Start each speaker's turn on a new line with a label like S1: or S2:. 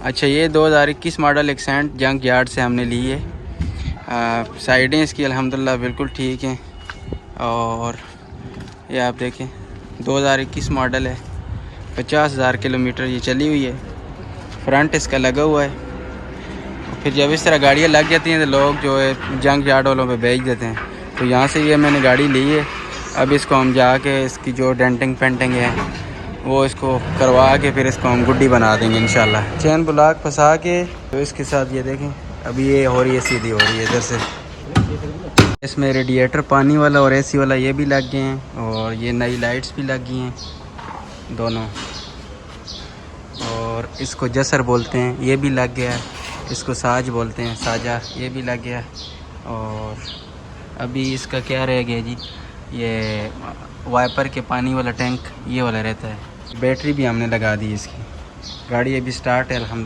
S1: अच्छा, ये 2021 model accent junk yard से हमने ली है। साइडें इसकी अल्हम्दुलिल्लाह बिल्कुल ठीक हैं। और ये आप देखें 2021 मॉडल है, 50,000 किलोमीटर ये चली हुई है। फ्रंट इसका लगा हुआ है। फिर जब इस तरह गाड़ियाँ लग जाती हैं तो लोग जो है जंक यार्ड वालों पे बेच देते हैं। तो यहाँ से ये मैंने गाड़ी ली है। अब इसको हम जाके इसकी जो डेंटिंग पेंटिंग है वो इसको करवा के फिर इसको हम गुड्डी बना देंगे इंशाल्लाह। चेन ब्लॉक फंसा के तो इसके साथ ये देखें अभी ये हो रही है, सीधी हो रही है इधर से। इसमें रेडिएटर पानी वाला और एसी वाला ये भी लग गए हैं। और ये नई लाइट्स भी लग गई हैं दोनों। और इसको जसर बोलते हैं, ये भी लग गया है। इसको साज बोलते हैं, साजा, ये भी लग गया। और अभी इसका क्या रह गया जी, ये वाइपर के पानी वाला टैंक ये वाला रहता है। बैटरी भी हमने लगा दी इसकी। गाड़ी अभी स्टार्ट है अल्हम्दुलिल्लाह।